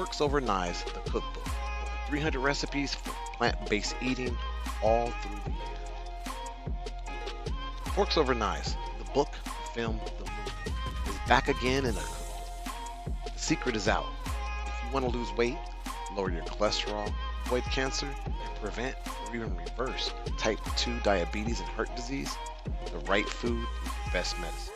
Forks Over Knives, the cookbook. Over 300 recipes for plant-based eating all through the year. Forks Over Knives, the book, the film, the movie, is back again in a cookbook. The secret is out. If you want to lose weight, lower your cholesterol, avoid cancer, and prevent or even reverse type 2 diabetes and heart disease, the right food is the best medicine.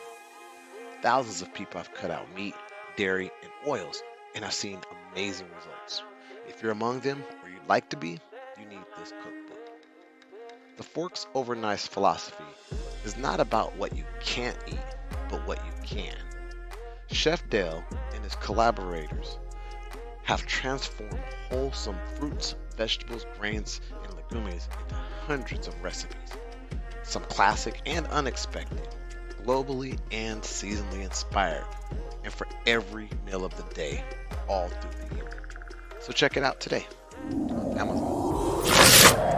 Thousands of people have cut out meat, dairy, and oils and have seen amazing results. If you're among them, or you'd like to be, you need this cookbook. The Forks Over Knives philosophy is not about what you can't eat, but what you can. Chef Dale and his collaborators have transformed wholesome fruits, vegetables, grains, and legumes into hundreds of recipes, some classic and unexpected, globally and seasonally inspired, and for every meal of the day, all through the year. So check it out today on Amazon.